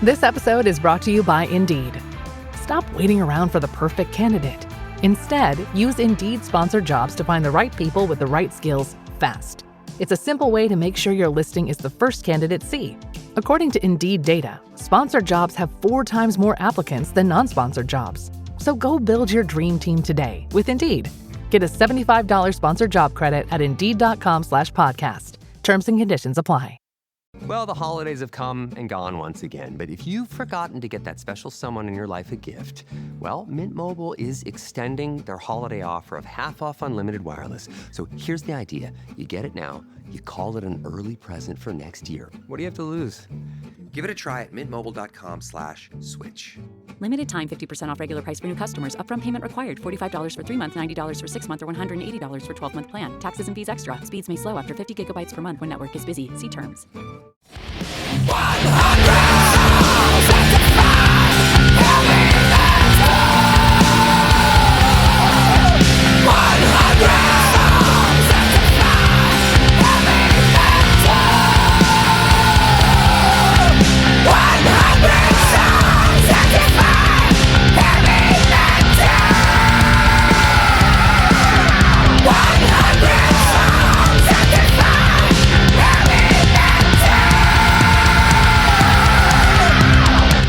This episode is brought to you by Indeed. Stop waiting around for the perfect candidate. Instead, use Indeed sponsored jobs to find the right people with the right skills fast. It's a simple way to make sure your listing is the first candidates see. According to Indeed data, sponsored jobs have 4 times more applicants than non-sponsored jobs. So go build your dream team today with Indeed. Get a $75 sponsored job credit at Indeed.com/podcast. Terms and conditions apply. Well, the holidays have come and gone once again, but if you've forgotten to get that special someone in your life a gift, well, Mint Mobile is extending their holiday offer of half off unlimited wireless. So here's the idea. You get it now, you call it an early present for next year. What do you have to lose? Give it a try at mintmobile.com/switch. Limited time 50% off regular price for new customers. Upfront payment required. $45 for 3 months, $90 for 6 months, or $180 for 12-month plan. Taxes and fees extra. Speeds may slow after 50 gigabytes per month when network is busy. See terms. 100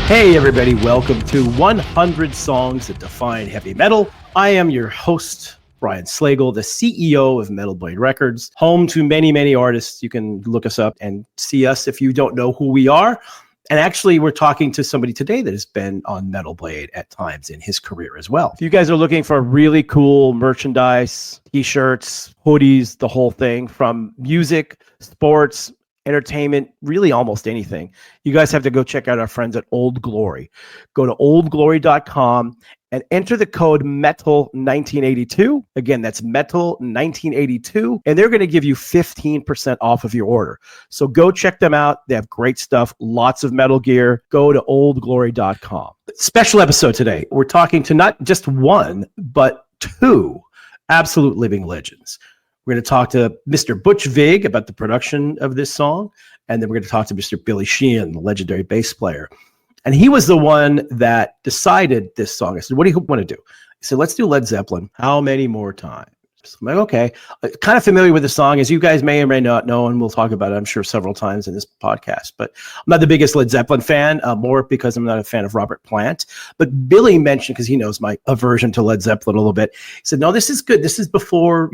Hey everybody, welcome to 100 Songs That Define Heavy Metal. I am your host, Brian Slagel, the CEO of Metal Blade Records, home to many, many artists. You can look us up and see us if you don't know who we are. And actually, we're talking to somebody today that has been on Metal Blade at times in his career as well. If you guys are looking for really cool merchandise, t-shirts, hoodies, the whole thing, from music, sports, entertainment, really almost anything, you guys have to go check out our friends at Old Glory. Go to oldglory.com and enter the code METAL1982. Again, that's METAL1982, and they're going to give you 15% off of your order. So go check them out. They have great stuff, lots of metal gear. Go to oldglory.com. Special episode today. We're talking to not just one, but 2 absolute living legends. We're going to talk to Mr. Butch Vig about the production of this song, and then we're going to talk to Mr. Billy Sheehan, the legendary bass player. And he was the one that decided this song. I said, what do you want to do? He said, let's do Led Zeppelin. How many more times? So I'm like, okay. Kind of familiar with the song, as you guys may or may not know, and we'll talk about it, I'm sure, several times in this podcast. But I'm not the biggest Led Zeppelin fan, more because I'm not a fan of Robert Plant. But Billy mentioned, because he knows my aversion to Led Zeppelin a little bit, he said, no, this is good. This is before,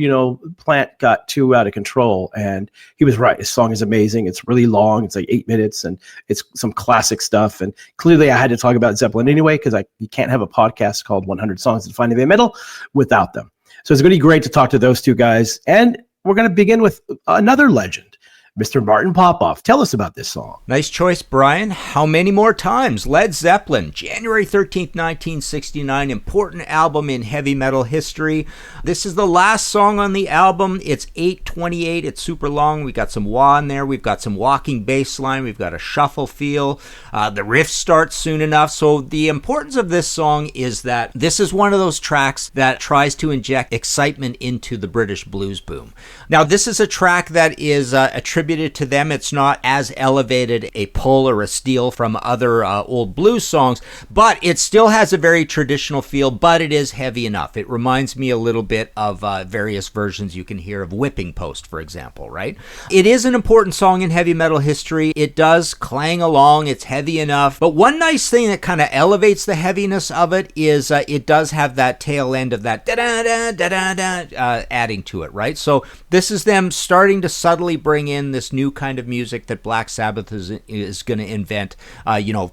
Plant got too out of control. And he was right. His song is amazing. It's really long. It's like 8 minutes, and it's some classic stuff. And clearly I had to talk about Zeppelin anyway, because you can't have a podcast called 100 Songs That Define Heavy Metal without them. So it's going to be great to talk to those 2 guys. And we're going to begin with another legend, Mr. Martin Popoff. Tell us about this song. Nice choice, Brian. How many more times? Led Zeppelin, January 13th, 1969. Important album in heavy metal history. This is the last song on the album. It's 8:28. It's super long. We got some wah in there. We've got some walking bass line. We've got a shuffle feel. The riff starts soon enough. So the importance of this song is that this is one of those tracks that tries to inject excitement into the British blues boom. Now, this is a track that is attributed to them. It's not as elevated a pull or a steal from other old blues songs, but it still has a very traditional feel, but it is heavy enough. It reminds me a little bit of various versions you can hear of Whipping Post, for example, right? It is an important song in heavy metal history. It does clang along. It's heavy enough. But one nice thing that kind of elevates the heaviness of it is it does have that tail end of that da-da-da-da-da-da adding to it, right? So this is them starting to subtly bring in this new kind of music that Black Sabbath is going to invent,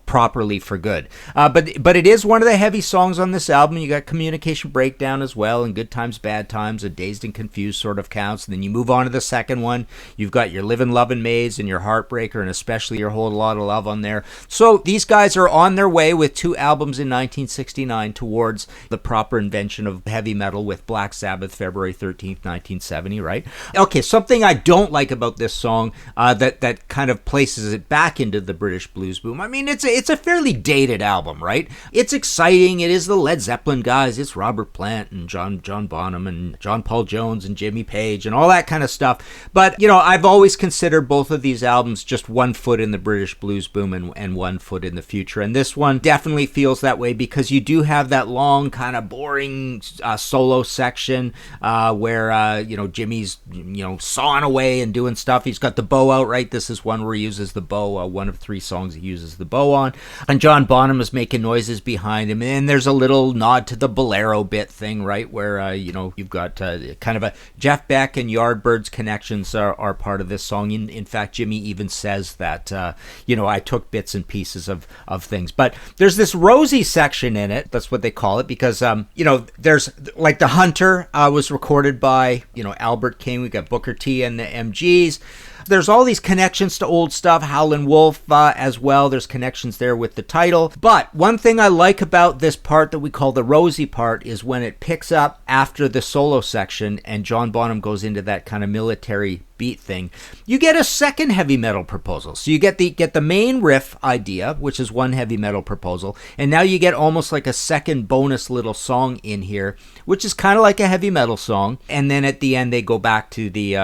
properly for good. But it is one of the heavy songs on this album. You got Communication Breakdown as well, and Good Times, Bad Times, and Dazed and Confused sort of counts. And then you move on to the second one. You've got your Livin' Lovin' Maze and your Heartbreaker, and especially your Whole Lot of Love on there. So these guys are on their way with 2 albums in 1969 towards the proper invention of heavy metal with Black Sabbath, February 13th, 1970, right? Okay, something I don't like about this song song that kind of places it back into the British blues boom. I mean, it's a fairly dated album, right? It's exciting. It is the Led Zeppelin guys. It's Robert Plant and John Bonham and John Paul Jones and Jimmy Page and all that kind of stuff. But, I've always considered both of these albums just one foot in the British blues boom and one foot in the future. And this one definitely feels that way because you do have that long, kind of boring solo section where, Jimmy's, sawing away and doing stuff. He's got the bow out, right? This is one where he uses the bow. One of 3 songs he uses the bow on. And John Bonham is making noises behind him. And there's a little nod to the bolero bit thing, right? Where, you've got kind of a Jeff Beck and Yardbirds connections are part of this song. In fact, Jimmy even says that, I took bits and pieces of things. But there's this Rosie section in it. That's what they call it because, there's like The Hunter was recorded by, Albert King. We got Booker T and the MGs. There's all these connections to old stuff, Howlin' Wolf as well. There's connections there with the title. But one thing I like about this part that we call the Rosie part is when it picks up after the solo section and John Bonham goes into that kind of military beat thing, you get a second heavy metal proposal. So you get the main riff idea, which is one heavy metal proposal, and now you get almost like a second bonus little song in here, which is kind of like a heavy metal song. And then at the end they go back to the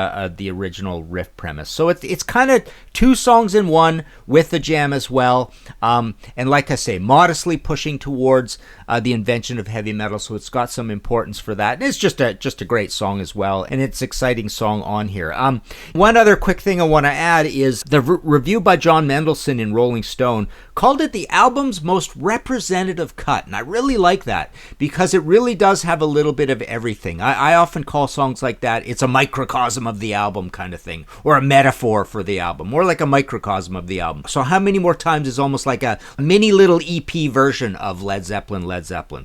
original riff premise. So it's kind of 2 songs in one with the jam as well. And like I say, modestly pushing towards the invention of heavy metal. So it's got some importance for that. And it's just a great song as well. And it's an exciting song on here. One other quick thing I want to add is the review by John Mendelsohn in Rolling Stone called it the album's most representative cut. And I really like that because it really does have a little bit of everything. I often call songs like that, it's a microcosm of the album kind of thing, or a metaphor for the album, more like a microcosm of the album. So How Many More Times is almost like a mini little EP version of Led Zeppelin.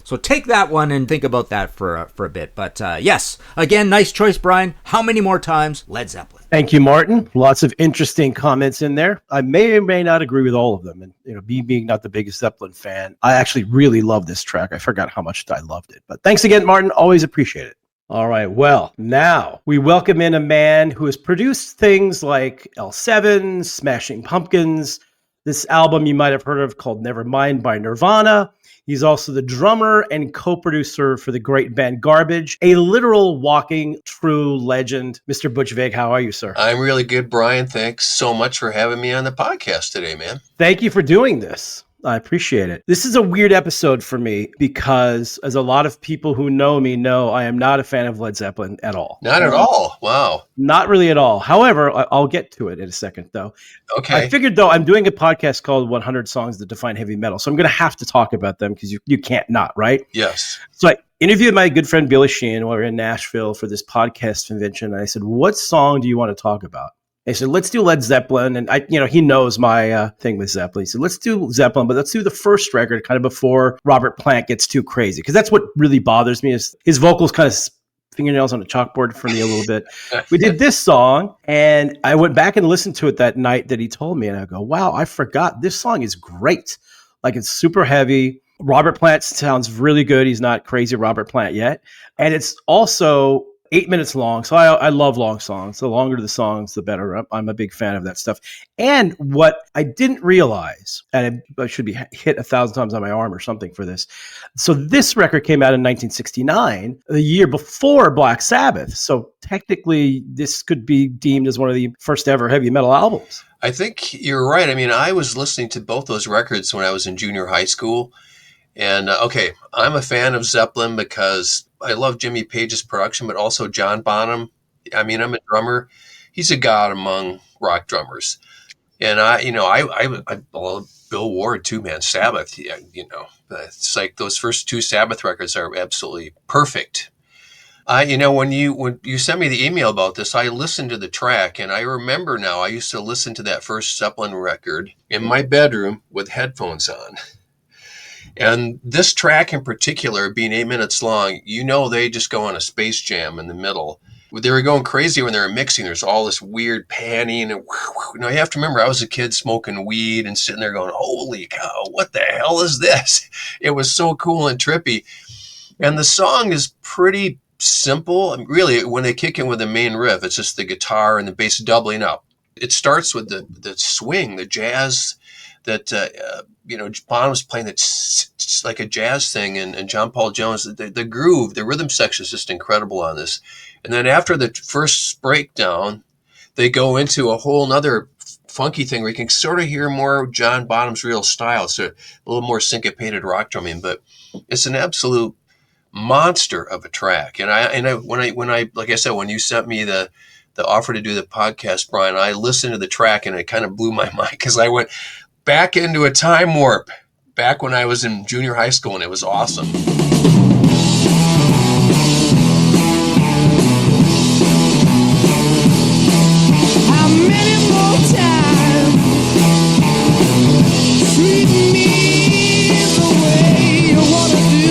So take that one and think about that for a bit. But yes, again, nice choice, Brian. How Many More Times, Led Zeppelin. Thank you, Martin. Lots of interesting comments in there. I may or may not agree with all of them. And, me being not the biggest Zeppelin fan, I actually really love this track. I forgot how much I loved it. But thanks again, Martin. Always appreciate it. All right. Well, now we welcome in a man who has produced things like L7, Smashing Pumpkins, this album you might have heard of called Nevermind by Nirvana. He's also the drummer and co-producer for the great band Garbage, a literal walking true legend. Mr. Butch Vig, how are you, sir? I'm really good, Brian. Thanks so much for having me on the podcast today, man. Thank you for doing this. I appreciate it. This is a weird episode for me because, as a lot of people who know me know, I am not a fan of Led Zeppelin at all. Not at all? Wow. Not really at all. However, I'll get to it in a second, though. Okay. I figured, though, I'm doing a podcast called 100 Songs That Define Heavy Metal, so I'm going to have to talk about them because you can't not, right? Yes. So I interviewed my good friend Billy Sheehan while we were in Nashville for this podcast convention, and I said, what song do you want to talk about? He said, let's do Led Zeppelin. And he knows my thing with Zeppelin. He said, let's do Zeppelin, but let's do the first record kind of before Robert Plant gets too crazy. Because that's what really bothers me is his vocals kind of fingernails on a chalkboard for me a little bit. We did this song and I went back and listened to it that night that he told me. And I go, wow, I forgot. This song is great. Like it's super heavy. Robert Plant sounds really good. He's not crazy Robert Plant yet. And it's also 8 minutes long. So I love long songs. The longer the songs, the better. I'm a big fan of that stuff. And what I didn't realize, and I should be hit 1,000 times on my arm or something for this. So this record came out in 1969, the year before Black Sabbath. So technically this could be deemed as one of the first ever heavy metal albums. I think you're right. I mean, I was listening to both those records when I was in junior high school. And okay, I'm a fan of Zeppelin because I love Jimmy Page's production, but also John Bonham. I mean, I'm a drummer. He's a god among rock drummers. And I love Bill Ward too, man. Sabbath, yeah, it's like those first 2 Sabbath records are absolutely perfect. When you sent me the email about this, I listened to the track, and I remember now I used to listen to that first Zeppelin record in my bedroom with headphones on. And this track in particular, being 8 minutes long, they just go on a Space Jam in the middle. They were going crazy when they were mixing. There's all this weird panning. And you have to remember, I was a kid smoking weed and sitting there going, holy cow, what the hell is this? It was so cool and trippy. And the song is pretty simple. Really, when they kick in with the main riff, it's just the guitar and the bass doubling up. It starts with the swing, the jazz that, Bonham's playing that's like a jazz thing, and John Paul Jones, the groove, the rhythm section is just incredible on this. And then after the first breakdown, they go into a whole nother funky thing where you can sort of hear more John Bonham's real style. It's a little more syncopated rock drumming, but it's an absolute monster of a track. And when I like I said, when you sent me the offer to do the podcast, Brian, I listened to the track and it kind of blew my mind because I went back into a time warp back when I was in junior high school, and it was awesome. How many more times treat me the way you wanna do?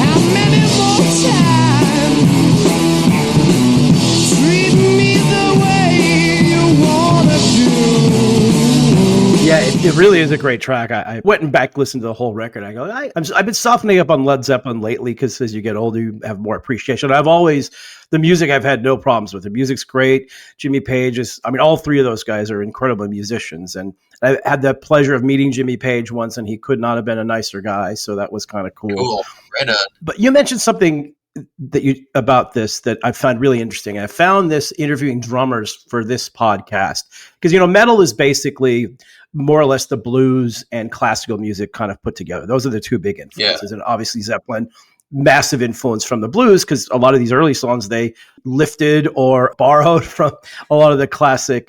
How many more times treat me the way you wanna do? Yeah, it really is a great track. I went and back listened to the whole record. I go, I've been softening up on Led Zeppelin lately because as you get older, you have more appreciation. The music I've had no problems with. The music's great. Jimmy Page all three of those guys are incredible musicians. And I had the pleasure of meeting Jimmy Page once, and he could not have been a nicer guy. So that was kind of cool. Cool. Right on. But you mentioned something about this that I found really interesting. I found this interviewing drummers for this podcast because, metal is basically more or less the blues and classical music kind of put together. Those are the two big influences. Yeah. And obviously Zeppelin, massive influence from the blues because a lot of these early songs they lifted or borrowed from a lot of the classic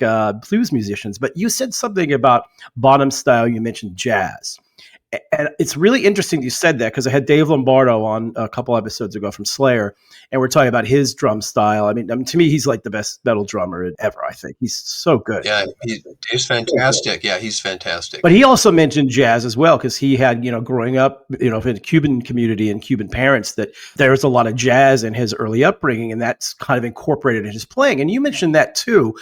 blues musicians. But you said something about Bonham style. You mentioned jazz. And it's really interesting you said that because I had Dave Lombardo on a couple episodes ago from Slayer, and we're talking about his drum style. I mean, to me, he's like the best metal drummer ever, I think. He's so good. Yeah, he's fantastic. Yeah, he's fantastic. But he also mentioned jazz as well because he had, growing up, in the Cuban community and Cuban parents, that there was a lot of jazz in his early upbringing, and that's kind of incorporated in his playing. And you mentioned that too.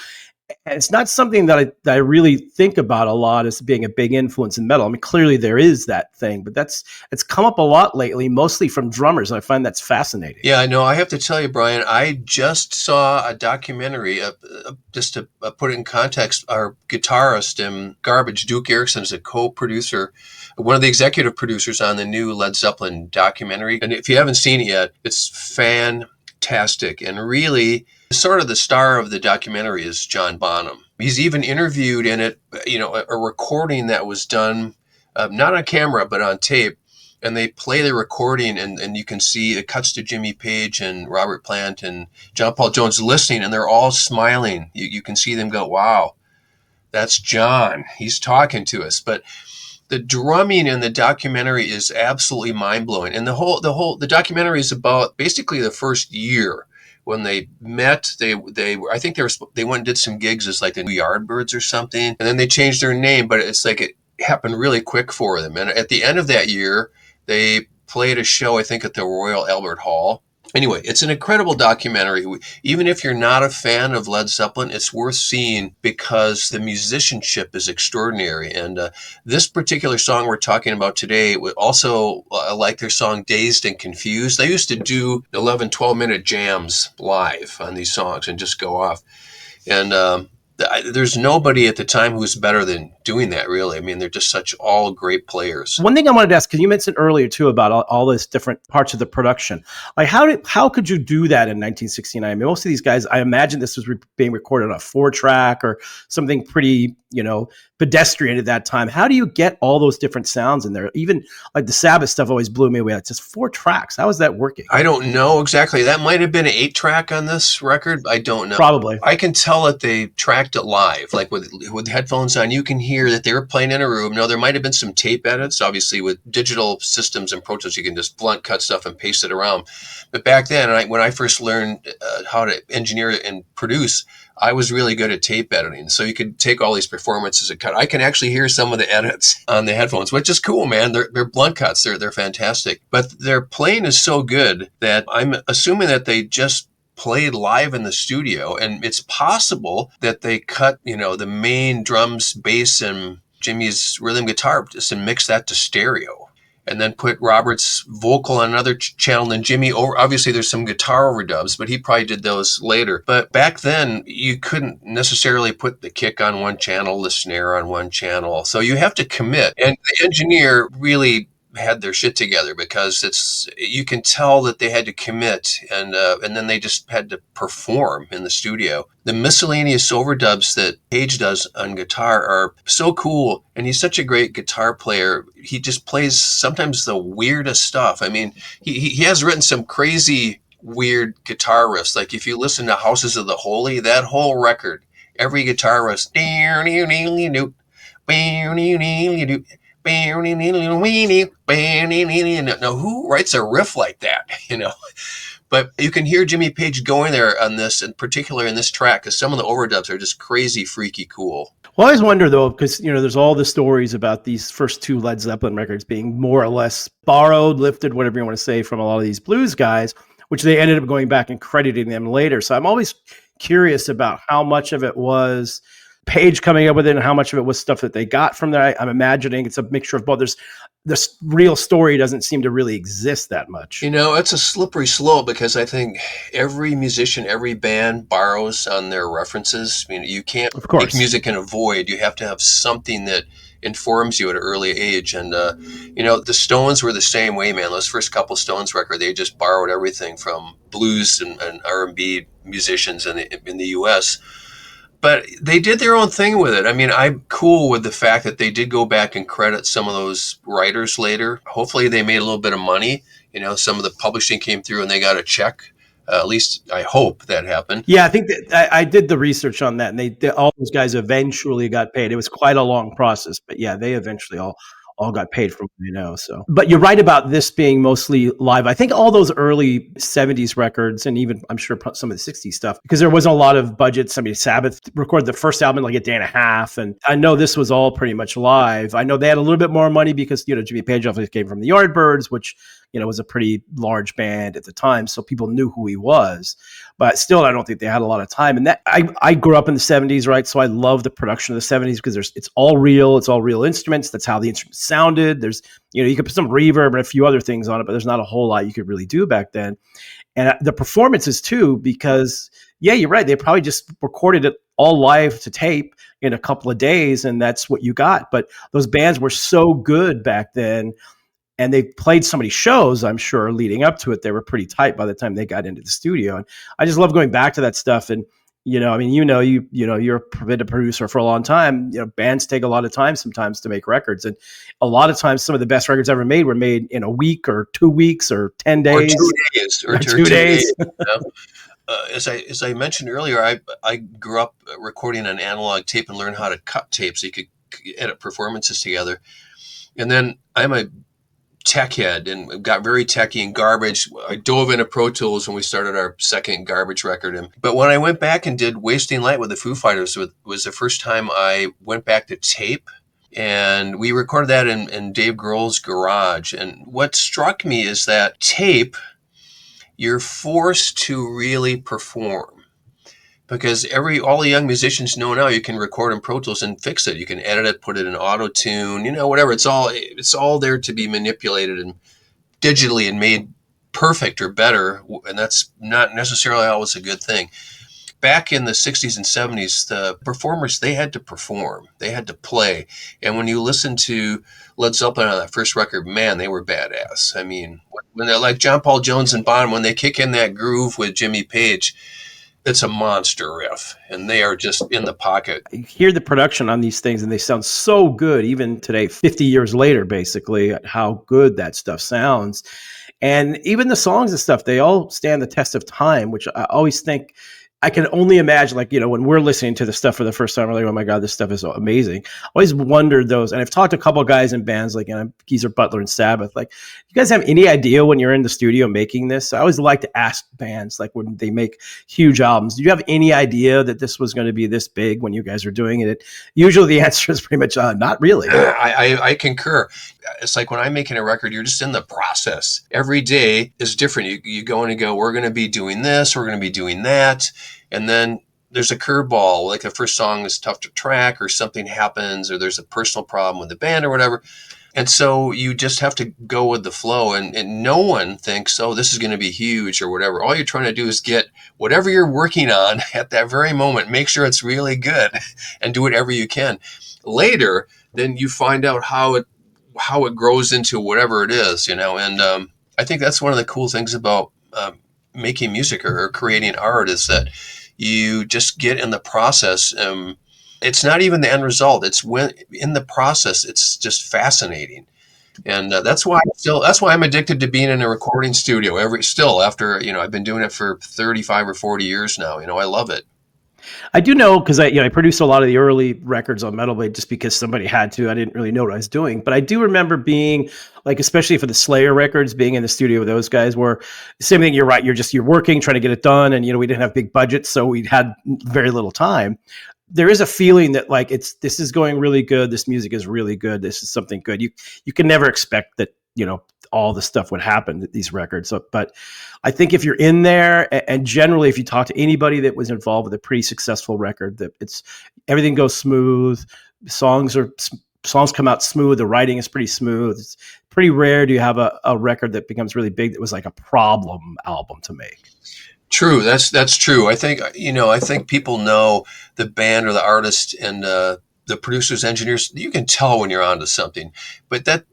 And it's not something that I really think about a lot as being a big influence in metal. I mean, clearly there is that thing, but it's come up a lot lately, mostly from drummers. And I find that's fascinating. Yeah, I know. I have to tell you, Brian, I just saw a documentary, just to put it in context, our guitarist in Garbage, Duke Erickson, is a co-producer, one of the executive producers on the new Led Zeppelin documentary. And if you haven't seen it yet, it's fantastic. And really, sort of the star of the documentary is John Bonham. He's even interviewed in it, a recording that was done, not on camera, but on tape. And they play the recording and you can see it cuts to Jimmy Page and Robert Plant and John Paul Jones listening, and they're all smiling. You can see them go, wow, that's John. He's talking to us. But the drumming in the documentary is absolutely mind-blowing. And the documentary is about basically the first year. When they met, they went and did some gigs as like the New Yardbirds or something, and then they changed their name. But it's like it happened really quick for them. And at the end of that year, they played a show, I think, at the Royal Albert Hall. Anyway, it's an incredible documentary. Even if you're not a fan of Led Zeppelin, it's worth seeing because the musicianship is extraordinary. And this particular song we're talking about today, also like their song Dazed and Confused. They used to do 11, 12-minute jams live on these songs and just go off. And there's nobody at the time who's better than doing that, really. I mean, they're just such all great players. One thing I wanted to ask, because you mentioned earlier, too, about all these different parts of the production. Like, how could you do that in 1969? I mean, most of these guys, I imagine this was being recorded on a 4-track or something pretty, pedestrian at that time. How do you get all those different sounds in there? Even like the Sabbath stuff always blew me away. It's just 4 tracks. How is that working? I don't know exactly. That might have been an 8-track on this record. I don't know. Probably. I can tell that they tracked it live, like with headphones on. You can hear that they were playing in a room. Now, there might have been some tape edits. Obviously, with digital systems and Pro Tools, you can just blunt cut stuff and paste it around. But back then, when I first learned how to engineer and produce, I was really good at tape editing. So you could take all these performances and cut. I can actually hear some of the edits on the headphones, which is cool, man. They're blunt cuts. They're fantastic. But their playing is so good that I'm assuming that they just played live in the studio. And it's possible that they cut, the main drums, bass, and Jimmy's rhythm guitar just and mix that to stereo. and then put Robert's vocal on another channel, and then Jimmy over. Obviously, there's some guitar overdubs, but he probably did those later. But back then, you couldn't necessarily put the kick on one channel, the snare on one channel. So you have to commit. And the engineer really had their shit together, because you can tell that they had to commit, and then they just had to perform in the studio. The miscellaneous overdubs that Page does on guitar are so cool, and he's such a great guitar player. He just plays sometimes the weirdest stuff. I mean, he has written some crazy weird guitar riffs. Like if you listen to Houses of the Holy, that whole record, every guitar riff, now, who writes a riff like that, But you can hear Jimmy Page going there on this, in particular in this track, because some of the overdubs are just crazy, freaky cool. Well, I always wonder, though, because, there's all the stories about these first two Led Zeppelin records being more or less borrowed, lifted, whatever you want to say, from a lot of these blues guys, which they ended up going back and crediting them later. So I'm always curious about how much of it was Page coming up with it and how much of it was stuff that they got from there. I'm imagining it's a mixture of both. This real story doesn't seem to really exist that much. It's a slippery slope, because I think every musician, every band borrows on their references. I mean, you can't make music in a void. You have to have something that informs you at an early age. And, the Stones were the same way, man. Those first couple Stones records, they just borrowed everything from blues and R&B musicians in the U.S., but they did their own thing with it. I mean, I'm cool with the fact that they did go back and credit some of those writers later. Hopefully they made a little bit of money. Some of the publishing came through and they got a check. At least I hope that happened. Yeah, I think that I did the research on that, and all those guys eventually got paid. It was quite a long process, but yeah, they eventually all got paid from what. So, but you're right about this being mostly live. I think all those early 70s records, and even I'm sure some of the 60s stuff, because there wasn't a lot of budget. Sabbath recorded the first album in like a day and a half, and I know this was all pretty much live. I know they had a little bit more money because Jimmy Page obviously came from the Yardbirds, which was a pretty large band at the time, so people knew who he was. But still, I don't think they had a lot of time. And that I grew up in the 70s, right? So I love the production of the 70s because it's all real instruments. That's how the instruments sounded. There's, you could put some reverb and a few other things on it, but there's not a whole lot you could really do back then. And the performances too, because yeah, you're right. They probably just recorded it all live to tape in a couple of days, and that's what you got. But those bands were so good back then. And they played so many shows, I'm sure, leading up to it. They were pretty tight by the time they got into the studio. And I just love going back to that stuff. And, you're been a producer for a long time. Bands take a lot of time sometimes to make records. And a lot of times some of the best records ever made were made in a week or 2 weeks or 10 days. Or 2 days. As I mentioned earlier, I grew up recording on analog tape and learned how to cut tape so you could edit performances together. And then I'm a tech head and got very techie and garbage. I dove into Pro Tools when we started our second garbage record. But when I went back and did Wasting Light with the Foo Fighters, was the first time I went back to tape. And we recorded that in Dave Grohl's garage. And what struck me is that tape, you're forced to really perform. Because all the young musicians know now you can record in Pro Tools and fix it. You can edit it, put it in auto-tune, whatever. It's all there to be manipulated and digitally and made perfect or better. And that's not necessarily always a good thing. Back in the 60s and 70s, the performers, they had to perform. They had to play. And when you listen to Led Zeppelin on that first record, man, they were badass. I mean, when they're like John Paul Jones and Bonham, when they kick in that groove with Jimmy Page, it's a monster riff, and they are just in the pocket. You hear the production on these things, and they sound so good, even today, 50 years later, basically, at how good that stuff sounds. And even the songs and stuff, they all stand the test of time, which I always think, I can only imagine, when we're listening to the stuff for the first time, we're like, oh my God, this stuff is so amazing. I always wondered those. And I've talked to a couple of guys in bands like Geezer Butler and Sabbath. You guys have any idea when you're in the studio making this? I always like to ask bands, when they make huge albums, do you have any idea that this was going to be this big when you guys are doing it? Usually the answer is pretty much not really. I concur. It's like when I'm making a record, you're just in the process. Every day is different. You go in and go, we're going to be doing this, we're going to be doing that. And then there's a curveball, like the first song is tough to track or something happens or there's a personal problem with the band or whatever. And so you just have to go with the flow, and no one thinks, oh, this is going to be huge or whatever. All you're trying to do is get whatever you're working on at that very moment, make sure it's really good and do whatever you can. Later, then you find out how it grows into whatever it is, and I think that's one of the cool things about making music or creating art is that you just get in the process. It's not even the end result. It's when in the process, it's just fascinating. And that's why I'm addicted to being in a recording studio after, I've been doing it for 35 or 40 years now. I love it. I do know because I produced a lot of the early records on Metal Blade just because somebody had to. I didn't really know what I was doing, but I do remember being like, especially for the Slayer records, being in the studio with those guys. Where same thing. You're right. You're working, trying to get it done, and we didn't have big budgets, so we had very little time. There is a feeling that like this is going really good. This music is really good. This is something good. You can never expect that all the stuff would happen at these records. So, but I think if you're in there, and generally if you talk to anybody that was involved with a pretty successful record, that everything goes smooth. Songs come out smooth. The writing is pretty smooth. It's pretty rare. Do you have a record that becomes really big that was like a problem album to make? True. That's true. I think people know the band or the artist and the producers, engineers. You can tell when you're onto something, but that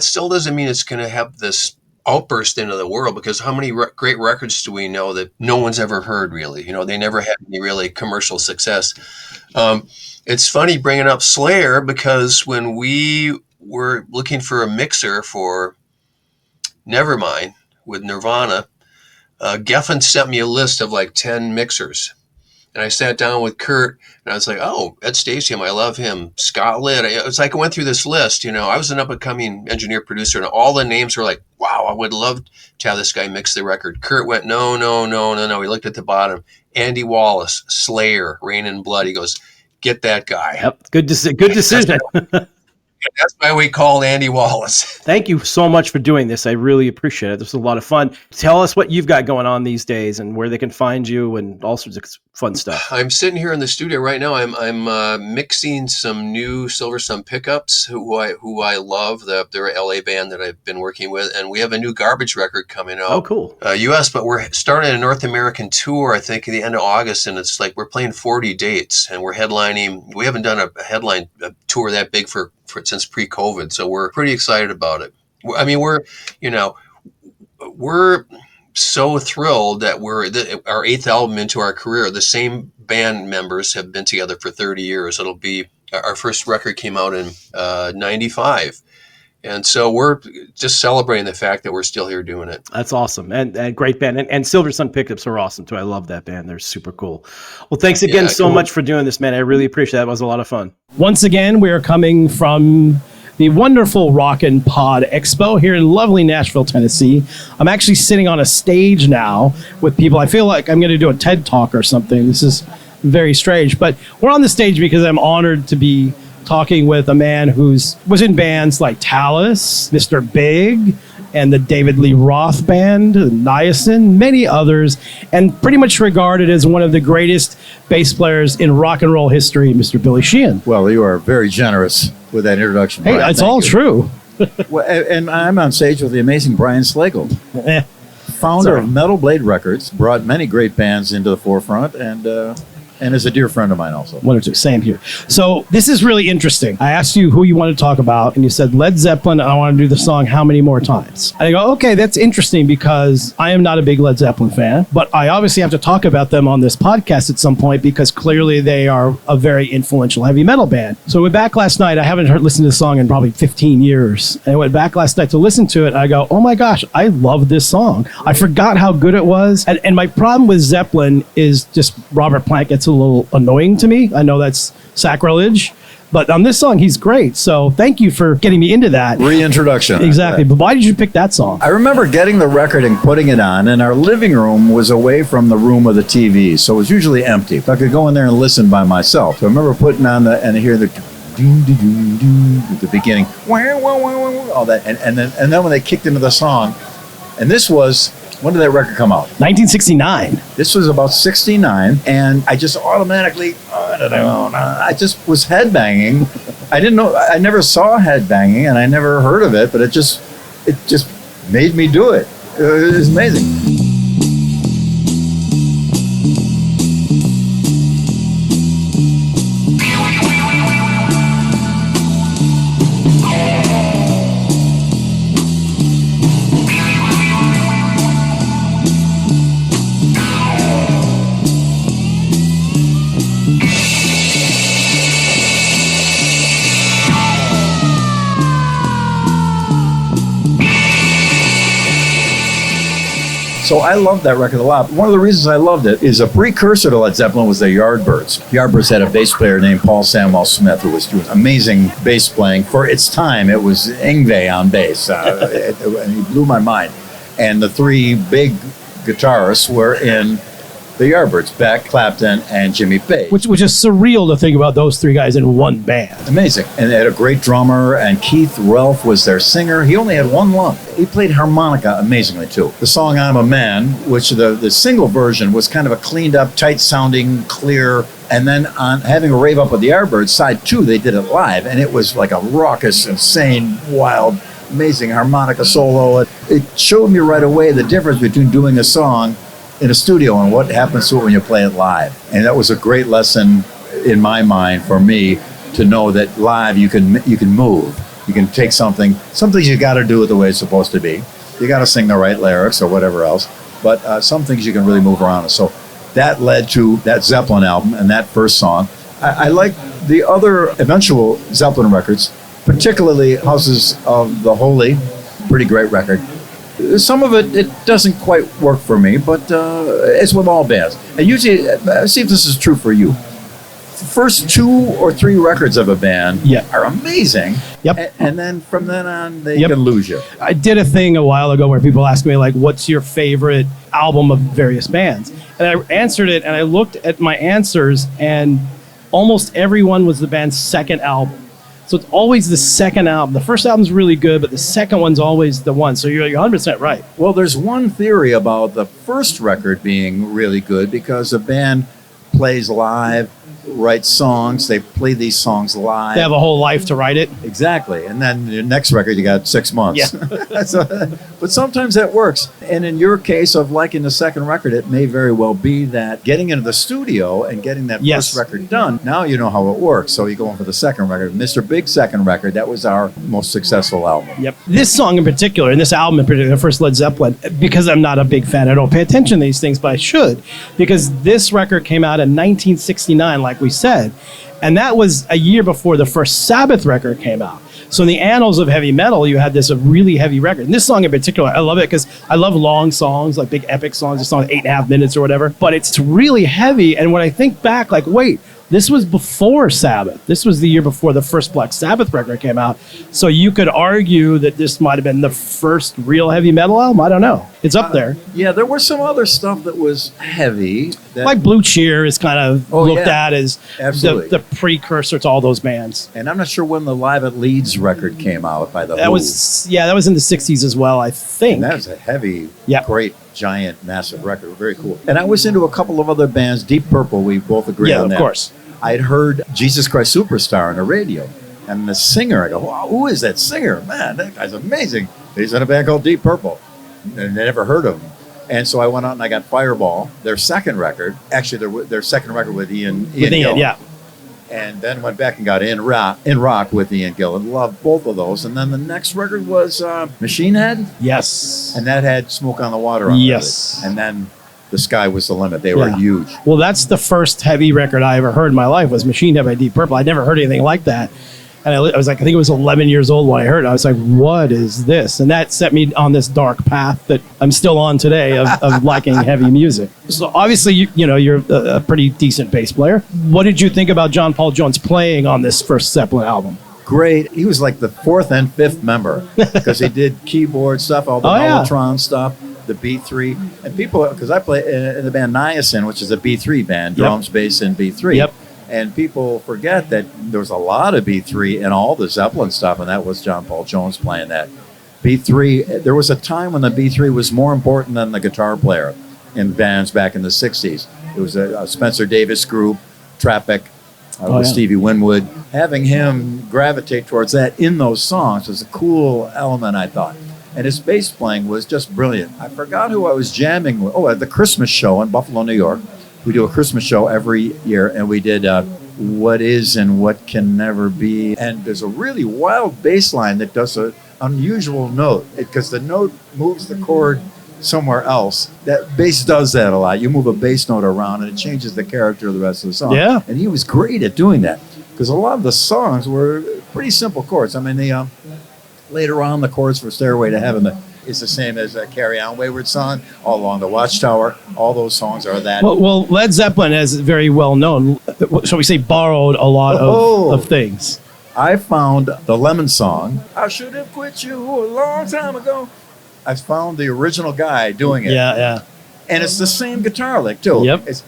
still doesn't mean it's going to have this outburst into the world, because how many great records do we know that no one's ever heard really? They never had any really commercial success. It's funny bringing up Slayer, because when we were looking for a mixer for Nevermind with Nirvana, Geffen sent me a list of like 10 mixers. And I sat down with Kurt and I was like, oh, Ed Stasium, I love him. Scott Litt. It's like I went through this list. I was an up and coming engineer producer, and all the names were like, wow, I would love to have this guy mix the record. Kurt went, no. He looked at the bottom. Andy Wallace, Slayer, Rain and Blood. He goes, get that guy. Yep. Good decision. That's why we call Andy Wallace. Thank you so much for doing this. I really appreciate it. This was a lot of fun. Tell us what you've got going on these days and where they can find you and all sorts of fun stuff. I'm sitting here in the studio right now. I'm mixing some new Silver Sun pickups who I love. They're an LA band that I've been working with, and we have a new Garbage record coming out. Oh, cool. US, but we're starting a North American tour, I think, at the end of August, and it's like we're playing 40 dates, and we're headlining. We haven't done a headline tour that big for since pre-COVID, so we're pretty excited about it. I mean, we're so thrilled that we're our 8th album into our career. The same band members have been together for 30 years. It'll be our first record came out in 95. And so we're just celebrating the fact that we're still here doing it. That's awesome. And great band. And Silver Sun Pickups are awesome too. I love that band. They're super cool. Well, thanks again so much for doing this, man. I really appreciate that. It was a lot of fun. Once again, we are coming from the wonderful Rockin' Pod Expo here in lovely Nashville, Tennessee. I'm actually sitting on a stage now with people. I feel like I'm going to do a TED Talk or something. This is very strange. But we're on the stage because I'm honored to be talking with a man was in bands like Talus, Mr. Big, and the David Lee Roth Band, Niacin, many others, and pretty much regarded as one of the greatest bass players in rock and roll history, Mr. Billy Sheehan. Well, you are very generous with that introduction, Brian. Hey, it's all true. Well, and I'm on stage with the amazing Brian Slagel, founder of Metal Blade Records, brought many great bands into the forefront, and is a dear friend of mine also. One or two, same here. So this is really interesting. I asked you who you want to talk about, and you said Led Zeppelin, and I want to do the song How Many More Times. And I go, okay, that's interesting because I am not a big Led Zeppelin fan, but I obviously have to talk about them on this podcast at some point because clearly they are a very influential heavy metal band. So I went back last night. I haven't listened to the song in probably 15 years. And I went back last night to listen to it, and I go, oh my gosh, I love this song. I forgot how good it was. And my problem with Zeppelin is just Robert Plant gets a little annoying to me. I know that's sacrilege, but on this song, he's great. So thank you for getting me into that. Reintroduction. Exactly. Right. But why did you pick that song? I remember getting the record and putting it on, and our living room was away from the room of the TV, so it was usually empty. I could go in there and listen by myself. So I remember putting on and hear the at the beginning, all that, and then when they kicked into the song, and this was, when did that record come out? 1969. This was about 69, and I just automatically, I just was headbanging I didn't know. I never saw headbanging, and I never heard of it. But it just made me do it. It was amazing. So I loved that record a lot. One of the reasons I loved it is a precursor to Led Zeppelin was the Yardbirds. Yardbirds had a bass player named Paul Samwell Smith who was doing amazing bass playing. For its time, it was Yngwie on bass. And he blew my mind. And the three big guitarists were in the Yardbirds, Beck, Clapton, and Jimmy Page. Which is surreal to think about those three guys in one band. Amazing. And they had a great drummer, and Keith Relf was their singer. He only had one lung. He played harmonica amazingly, too. The song I'm a Man, which the single version was kind of a cleaned up, tight-sounding, clear, and then on Having a Rave Up with the Yardbirds, side 2, they did it live, and it was like a raucous, insane, wild, amazing harmonica solo. It showed me right away the difference between doing a song in a studio and what happens to it when you play it live. And that was a great lesson in my mind for me to know that live you can move. You can take something things you got to do it the way it's supposed to be. You got to sing the right lyrics or whatever else, but some things you can really move around. And so that led to that Zeppelin album and that first song. I like the other eventual Zeppelin records, particularly Houses of the Holy, pretty great record. Some of it doesn't quite work for me, but it's with all bands. And usually, see if this is true for you. First 2 or 3 records of a band are amazing. Yep. And then from then on, they can lose you. I did a thing a while ago where people asked me, like, what's your favorite album of various bands? And I answered it, and I looked at my answers, and almost everyone was the band's second album. So it's always the second album. The first album's really good, but the second one's always the one. So you're 100% right. Well, there's one theory about the first record being really good because a band plays live, writes songs. They play these songs live. They have a whole life to write it. Exactly. And then the next record, you got 6 months. Yeah. But sometimes that works. And in your case of liking the second record, it may very well be that getting into the studio and getting that first record done, now you know how it works. So you go in for the second record. Mr. Big's second record, that was our most successful album. Yep. This song in particular, and this album in particular, the first Led Zeppelin, because I'm not a big fan, I don't pay attention to these things, but I should, because this record came out in 1969, like we said, and that was a year before the first Sabbath record came out. So in the annals of heavy metal, you had this a really heavy record. And this song in particular, I love it because I love long songs, like big epic songs, a song 8.5 minutes or whatever. But it's really heavy. And when I think back, like, wait, this was before Sabbath. This was the year before the first Black Sabbath record came out. So you could argue that this might have been the first real heavy metal album. I don't know. It's up there. Yeah, there was some other stuff that was heavy. Like Blue Cheer is kind of looked at as the precursor to all those bands. And I'm not sure when the Live at Leeds record came out by the That Who. was in the 60s as well, I think. And that was a heavy, great, giant, massive record. Very cool. And I was into a couple of other bands. Deep Purple, we both agree on that. Yeah, of course. I'd heard Jesus Christ Superstar on the radio. And the singer, I go, wow, who is that singer? Man, that guy's amazing. He's in a band called Deep Purple. And I never heard of him. And so I went out and I got Fireball, their second record. Actually, their second record with Ian Gill. Yeah. And then went back and got In Rock with Ian Gill and loved both of those. And then the next record was Machine Head. Yes. And that had Smoke on the Water on it. And then The Sky Was the Limit. They were huge. Well, that's the first heavy record I ever heard in my life was Machine Head by Deep Purple. I'd never heard anything like that. And I was like, I think it was 11 years old when I heard it. I was like, what is this? And that set me on this dark path that I'm still on today of liking heavy music. So obviously, you're a pretty decent bass player. What did you think about John Paul Jones playing on this first Zeppelin album? Great. He was like the 4th and 5th member because he did keyboard stuff, all the Mellotron stuff, the B3. And people, because I play in the band Niacin, which is a B3 band, drums, bass, and B3. Yep. And people forget that there was a lot of B3 in all the Zeppelin stuff, and that was John Paul Jones playing that. B3, there was a time when the B3 was more important than the guitar player in bands back in the 60s. It was a Spencer Davis group, Traffic, with Stevie Winwood. Having him gravitate towards that in those songs was a cool element, I thought. And his bass playing was just brilliant. I forgot who I was jamming with. Oh, at the Christmas show in Buffalo, New York. We do a Christmas show every year, and we did What Is and What Can Never Be. And there's a really wild bass line that does an unusual note, because the note moves the chord somewhere else. That bass does that a lot. You move a bass note around, and it changes the character of the rest of the song. Yeah. And he was great at doing that, because a lot of the songs were pretty simple chords. I mean, the later on, the chords for Stairway to Heaven is the same as Carry On Wayward Son, All Along the Watchtower. All those songs are that. Well, Led Zeppelin is very well known, shall we say, borrowed a lot of things. I found the Lemon Song. I should have quit you a long time ago. I found the original guy doing it. Yeah. And it's the same guitar lick, too. Yep. It's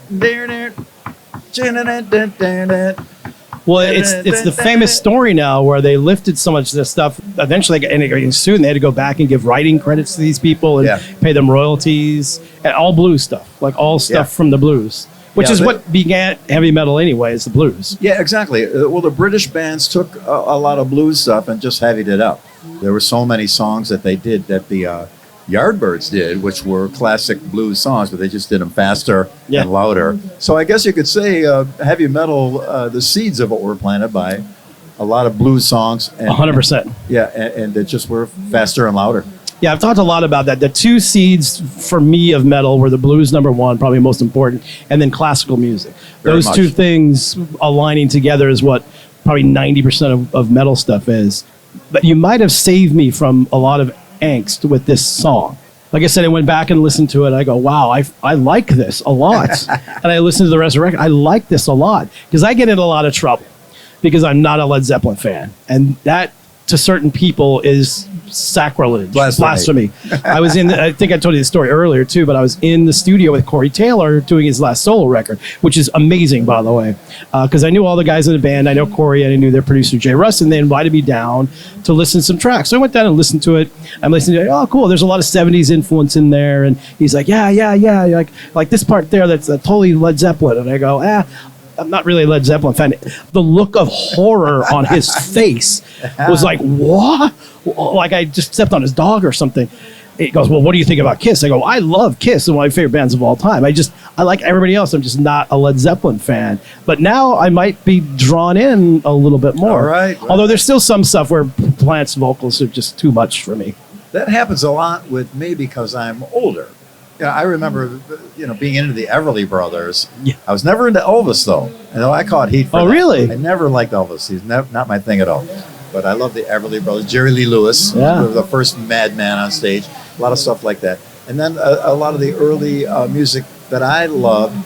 well, it's the famous story now where they lifted so much of this stuff. Eventually, and soon they had to go back and give writing credits to these people and pay them royalties, and all blues stuff, like all stuff from the blues, which is what began heavy metal anyway, is the blues. Yeah, exactly. Well, the British bands took a lot of blues stuff and just heavied it up. There were so many songs that they did that the Yardbirds did, which were classic blues songs, but they just did them faster and louder. So I guess you could say heavy metal, the seeds of it were planted by a lot of blues songs. 100%. And they just were faster and louder. Yeah, I've talked a lot about that. The two seeds for me of metal were the blues, number one, probably most important, and then classical music. Those two things aligning together is what probably 90% of metal stuff is. But you might have saved me from a lot of angst with this song. Like I said, I went back and listened to it. I go, wow, I like this a lot. And I listened to the rest of the record. I like this a lot, because I get in a lot of trouble because I'm not a Led Zeppelin fan. And that, to certain people, is sacrilege, blasphemy. I think I told you the story earlier too, but I was in the studio with Corey Taylor doing his last solo record, which is amazing, by the way, because I knew all the guys in the band. I know Corey, and I knew their producer Jay Russ, and they invited me down to listen to some tracks. So I went down and listened to it. I'm listening to it. Oh, cool. There's a lot of 70s influence in there, and he's like, yeah, like this part there, that's totally Led Zeppelin. And I go, I'm not really a Led Zeppelin fan. The look of horror on his face was like, what? Like I just stepped on his dog or something. He goes, well, what do you think about Kiss? I go, I love Kiss. One of my favorite bands of all time. I like everybody else. I'm just not a Led Zeppelin fan. But now I might be drawn in a little bit more. All right. Although there's still some stuff where Plant's vocals are just too much for me. That happens a lot with me because I'm older. I remember, being into the Everly Brothers. Yeah. I was never into Elvis, though. And I caught heat for that. Oh, really? I never liked Elvis. He's not my thing at all. But I love the Everly Brothers. Jerry Lee Lewis, who was the first madman on stage. A lot of stuff like that. And then a lot of the early music that I loved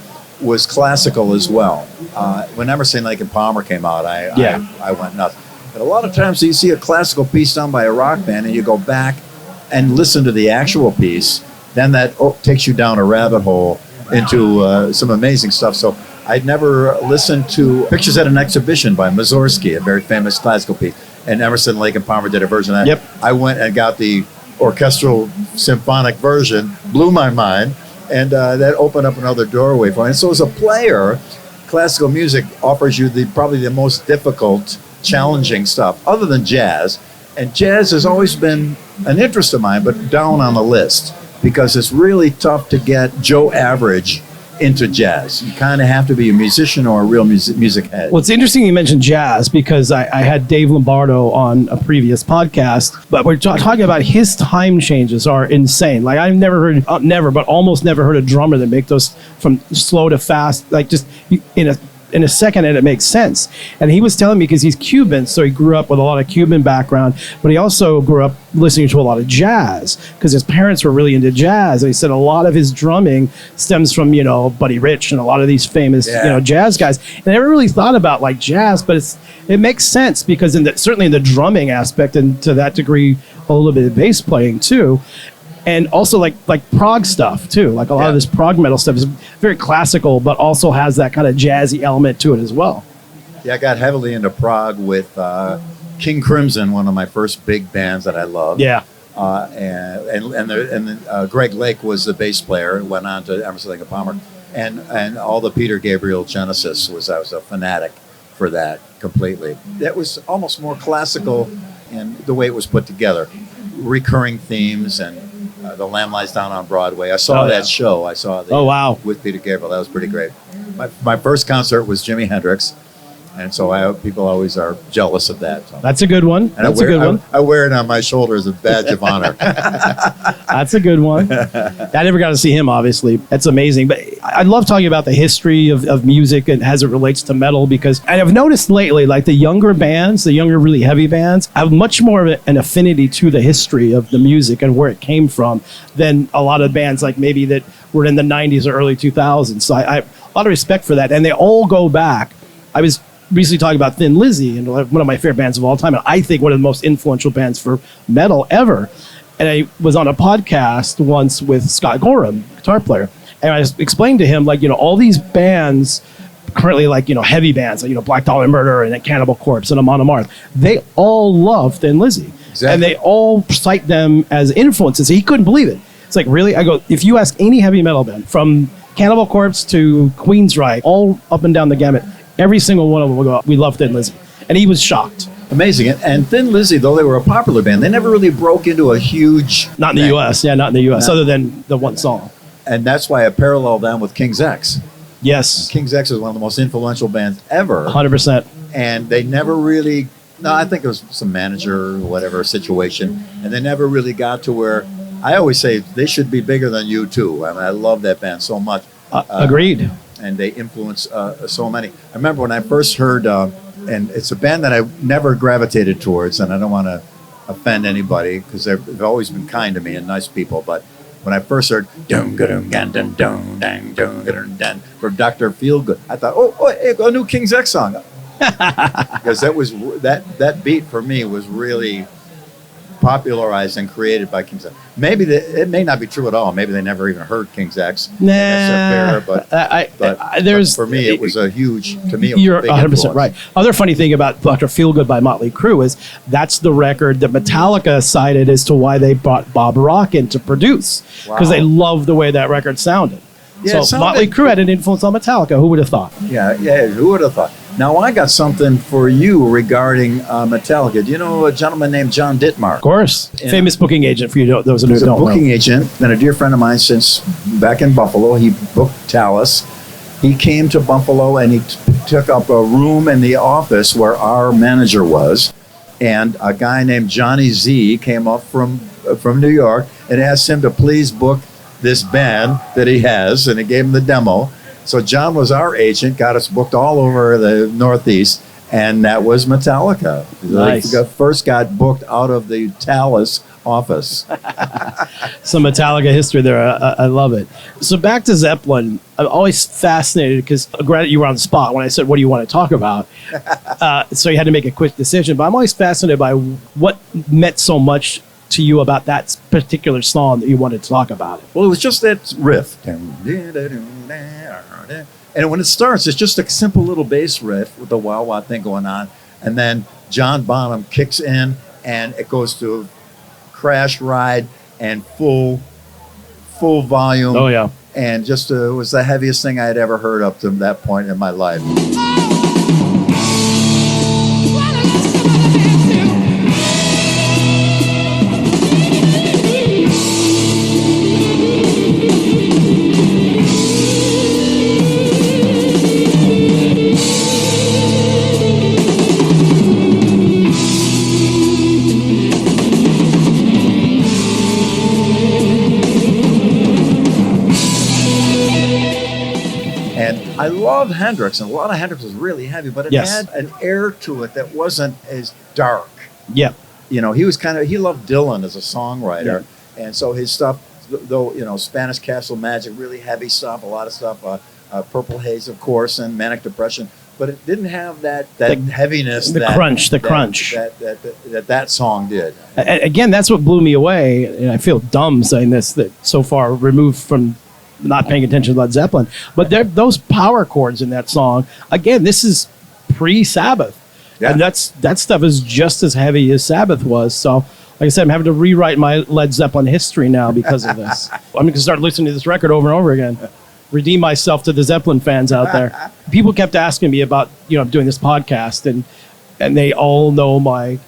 was classical as well. When Emerson, Lake and Palmer came out, I went nuts. But a lot of times you see a classical piece done by a rock band, and you go back and listen to the actual piece. Then that takes you down a rabbit hole into some amazing stuff. So I'd never listened to Pictures at an Exhibition by Mussorgsky, a very famous classical piece. And Emerson, Lake and Palmer did a version of that. Yep. I went and got the orchestral symphonic version, blew my mind, and that opened up another doorway for me. And so as a player, classical music offers you probably the most difficult, challenging stuff, other than jazz. And jazz has always been an interest of mine, but down on the list, because it's really tough to get Joe Average into jazz. You kind of have to be a musician or a real music head. Well, it's interesting you mentioned jazz, because I had Dave Lombardo on a previous podcast, but we're talking about his time changes are insane. Like I've never heard, but almost never heard a drummer that make those from slow to fast, like just in a second, and it makes sense. And he was telling me, because he's Cuban, so he grew up with a lot of Cuban background, but he also grew up listening to a lot of jazz because his parents were really into jazz. And he said a lot of his drumming stems from, Buddy Rich and a lot of these famous, jazz guys. And I never really thought about like jazz, but it makes sense because certainly in the drumming aspect, and to that degree, a little bit of bass playing too. And also like prog stuff too. Like a lot of this prog metal stuff is very classical, but also has that kind of jazzy element to it as well. Yeah, I got heavily into prog with King Crimson, one of my first big bands that I loved. Yeah. And Greg Lake was the bass player, went on to Emerson, Lake and Palmer. And all the Peter Gabriel Genesis I was a fanatic for that completely. That was almost more classical in the way it was put together. Recurring themes and The Lamb Lies Down on Broadway. I saw that show. I saw the wow. with Peter Gabriel. That was pretty great. My first concert was Jimi Hendrix. And so people always are jealous of that. So. That's a good one. And That's a good one. I wear it on my shoulder as a badge of honor. That's a good one. I never got to see him, obviously. That's amazing. But I love talking about the history of music and as it relates to metal, because I've noticed lately, like the younger bands, the younger really heavy bands, have much more of an affinity to the history of the music and where it came from than a lot of bands like maybe that were in the 90s or early 2000s. So I have a lot of respect for that. And they all go back. I was recently talking about Thin Lizzy, and one of my favorite bands of all time, and I think one of the most influential bands for metal ever. And I was on a podcast once with Scott Gorham, guitar player, and I explained to him, like, all these bands currently, like, heavy bands, like, Black Dahlia Murder and Cannibal Corpse and Amon Amarth, they all love Thin Lizzy. Exactly. And they all cite them as influences. He couldn't believe it. It's like, really? I go, if you ask any heavy metal band, from Cannibal Corpse to Queensryche, all up and down the gamut, every single one of them will go, we love Thin Lizzy. And he was shocked. Amazing. And Thin Lizzy, though they were a popular band, they never really broke into a huge... Not in the U.S. Yeah, not in the U.S., other than the one song. And that's why I parallel them with King's X. Yes. King's X is one of the most influential bands ever. 100%. And they never really... No, I think it was some manager or whatever situation. And they never really got to where... I always say they should be bigger than U2. I mean, I love that band so much. Agreed. And they influence so many. I remember when I first heard, and it's a band that I never gravitated towards, and I don't want to offend anybody because they've always been kind to me and nice people, but when I first heard from Dr. Feelgood, I thought, hey, a new King's X song. Because that beat for me was really popularized and created by King's X. Maybe it may not be true at all. Maybe they never even heard King's X. Nah, but for me, it was a huge. To me, it was you're a big 100% influence. right. Other funny thing about Dr. Feelgood by Motley Crue is that's the record that Metallica cited as to why they brought Bob Rock in to produce, because they loved the way that record sounded. Yeah, so Motley Crue had an influence on Metallica. Who would have thought? Yeah, who would have thought? Now, I got something for you regarding Metallica. Do you know a gentleman named John Dittmar? Of course. Famous booking agent for you, those who don't know. He's a booking agent and a dear friend of mine since back in Buffalo. He booked Talus. He came to Buffalo and he took up a room in the office where our manager was. And a guy named Johnny Z came up from New York and asked him to please book this band that he has, and he gave him the demo. So John was our agent, got us booked all over the Northeast, and that was Metallica. Nice. First got booked out of the Talus office. Some Metallica history there. I love it. So back to Zeppelin. I'm always fascinated because granted you were on the spot when I said, what do you want to talk about? So you had to make a quick decision. But I'm always fascinated by what meant so much to you about that particular song that you wanted to talk about it. Well, it was just that riff. And when it starts, it's just a simple little bass riff with the wah-wah thing going on. And then John Bonham kicks in, and it goes to crash ride and full volume. Oh, yeah. And just it was the heaviest thing I had ever heard up to that point in my life. I love Hendrix, and a lot of Hendrix was really heavy, but it had an air to it that wasn't as dark. Yeah. He was he loved Dylan as a songwriter, and so his stuff, though, Spanish Castle Magic, really heavy stuff, a lot of stuff, Purple Haze, of course, and Manic Depression, but it didn't have that heaviness, the crunch that song did. And again, that's what blew me away, and I feel dumb saying this, that so far removed from not paying attention to Led Zeppelin, but those power chords in that song, again, this is pre-Sabbath. Yeah. And that stuff is just as heavy as Sabbath was. So, like I said, I'm having to rewrite my Led Zeppelin history now because of this. I'm going to start listening to this record over and over again. redeem myself to the Zeppelin fans out there. People kept asking me about, doing this podcast, and they all know my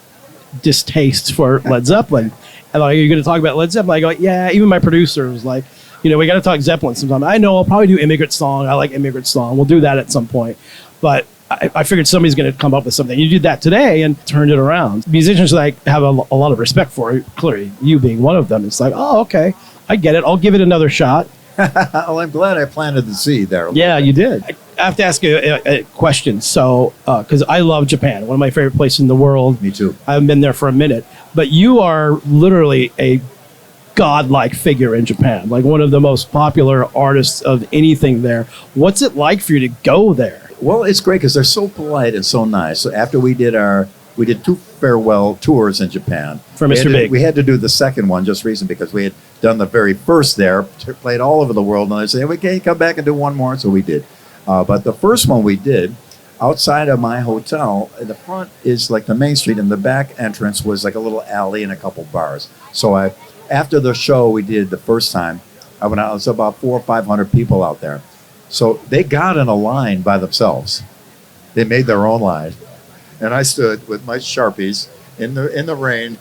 distaste for Led Zeppelin. And like, are you going to talk about Led Zeppelin? I go, yeah. Even my producer was like, we got to talk Zeppelin sometime. I know I'll probably do Immigrant Song. I like Immigrant Song. We'll do that at some point. But I figured somebody's going to come up with something. You did that today and turned it around. Musicians that I have a lot of respect for, clearly you being one of them. It's like, oh, okay, I get it. I'll give it another shot. Well, I'm glad I planted the seed there. Yeah, you did. I have to ask you a question. So, because I love Japan, one of my favorite places in the world. Me too. I haven't been there for a minute. But you are literally a godlike figure in Japan, like one of the most popular artists of anything there. What's it like for you to go there? Well, it's great because they're so polite and so nice. So after we did 2 farewell tours in Japan. For Mr. Big. We had to do the second one just recently because we had done the very first there, played all over the world, and they said, we can't come back and do one more, so we did. But the first one we did, outside of my hotel, the front is like the main street, and the back entrance was like a little alley and a couple bars. So after the show we did the first time, I went out, it was about 400 or 500 people out there. So they got in a line by themselves. They made their own line. And I stood with my Sharpies in the rain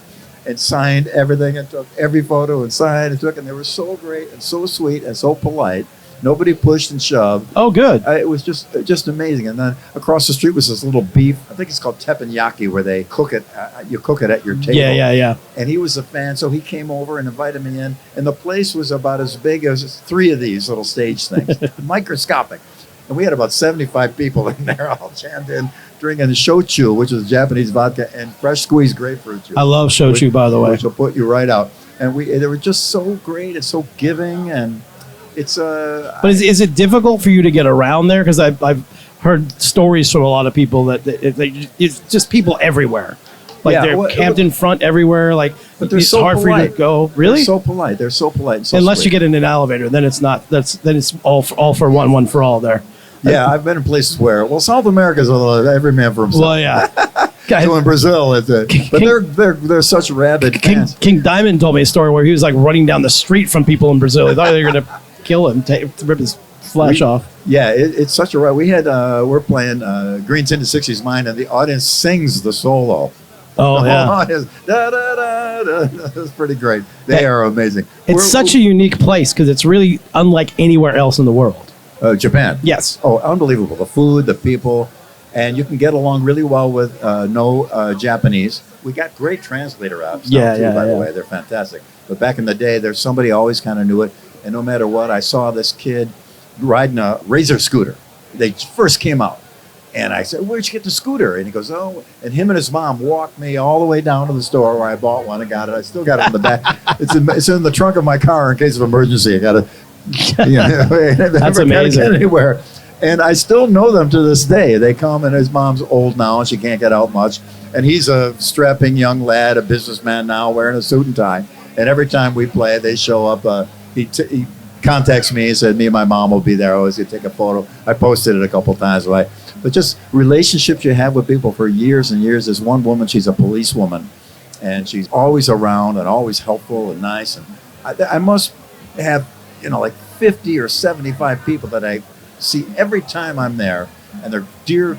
and signed everything and took every photo and signed and took. And they were so great and so sweet and so polite. Nobody pushed and shoved. Oh, good. It was just amazing. And then across the street was this little beef. I think it's called teppanyaki, where they cook it. You cook it at your table. Yeah. And he was a fan, so he came over and invited me in. And the place was about as big as 3 of these little stage things, microscopic. And we had about 75 people in there, all jammed in, drinking shochu, which is Japanese vodka, and fresh squeezed grapefruit juice. I love shochu, by the way. Which will put you right out. And they were just so great and so giving, and it's But is it difficult for you to get around there? Because I've heard stories from a lot of people that it's just people everywhere. Like they're camped in front everywhere. Like, but they're it's so hard polite. for you to go. Really? They're so polite. They're so polite. And so Unless sweet. you get in an elevator, then it's not. Then it's all for one for all there. Yeah, I've been in places where South America's every man for himself. Well, yeah. So in Brazil, but they're such rabid fans. King Diamond told me a story where he was like running down the street from people in Brazil. He thought they were going to kill him, rip his flesh off. Yeah, it's such a ride. We had we're playing Green Tinted 60s Mine, and the audience sings the solo. Oh, yeah. Audience, da, da, da, da. It's pretty great. They are amazing. It's such a unique place because it's really unlike anywhere else in the world. Japan. Yes. Oh, unbelievable. The food, the people, and you can get along really well with no Japanese. We got great translator apps now, too, by the way. They're fantastic. But back in the day, there's somebody always kind of knew it. And no matter what, I saw this kid riding a Razor scooter. They first came out. And I said, where'd you get the scooter? And he goes, oh. And him and his mom walked me all the way down to the store where I bought one and got it. I still got it in the back. It's in the trunk of my car in case of emergency. I got to, That's amazing. Get anywhere. And I still know them to this day. They come, and his mom's old now, and she can't get out much. And he's a strapping young lad, a businessman now, wearing a suit and tie. And every time we play, they show up. He contacts me and said, me and my mom will be there. I always get to take a photo. I posted it a couple times. But just relationships you have with people for years and years. There's one woman, she's a policewoman, and she's always around and always helpful and nice. And I must have, like 50 or 75 people that I see every time I'm there, and they're dear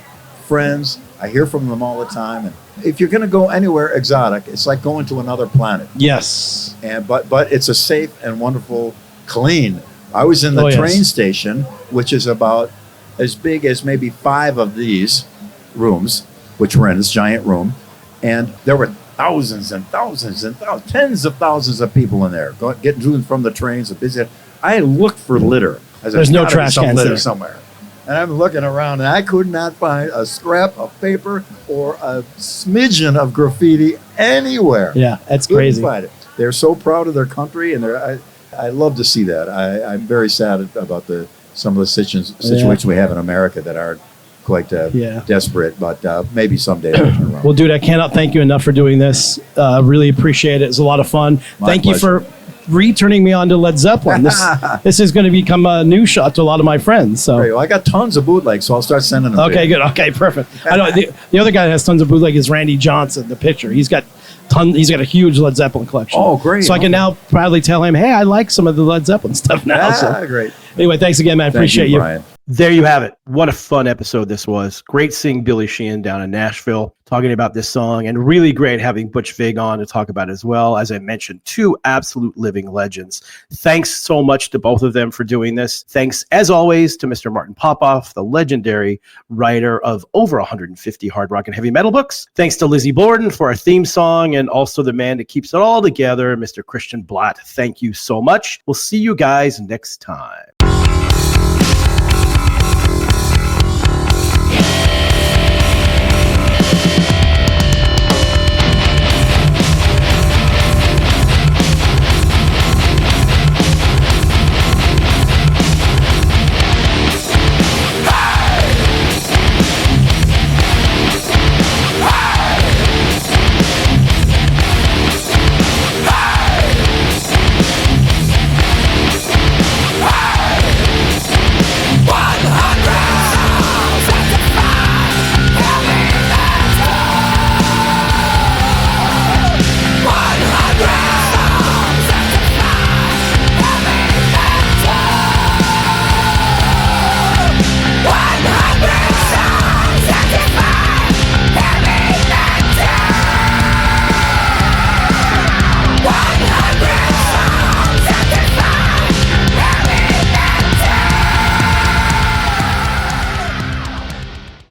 friends. I hear from them all the time. And if you're going to go anywhere exotic, it's like going to another planet. Yes. But it's a safe and wonderful, clean. I was in the train station, which is about as big as maybe 5 of these rooms, which were in this giant room. And there were thousands and thousands and tens of thousands of people in there getting to and from the trains. I looked for litter. There's no trash cans there somewhere. And I'm looking around, and I could not find a scrap of paper or a smidgen of graffiti anywhere. Yeah, that's Couldn't crazy. find it. They're so proud of their country, and I love to see that. I'm very sad about some of the situations we have in America that are quite desperate, but maybe someday they'll turn around. Well, dude, I cannot thank you enough for doing this. Really appreciate it. It's a lot of fun. My pleasure. returning me on to Led Zeppelin. This is going to become a new shot to a lot of my friends. So Great. Well, I got tons of bootlegs, so I'll start sending them. okay, good. Okay, perfect. I know the other guy that has tons of bootleg is Randy Johnson, the pitcher. He's got a huge Led Zeppelin collection. Oh, great. So I can now proudly tell him, hey, I like some of the Led Zeppelin stuff now. Great. Anyway, thanks again, man. Appreciate you. Brian. There you have it. What a fun episode this was. Great seeing Billy Sheehan down in Nashville talking about this song, and really great having Butch Vig on to talk about it as well. As I mentioned, two absolute living legends. Thanks so much to both of them for doing this. Thanks, as always, to Mr. Martin Popoff, the legendary writer of over 150 hard rock and heavy metal books. Thanks to Lizzie Borden for our theme song, and also the man that keeps it all together, Mr. Christian Blatt. Thank you so much. We'll see you guys next time.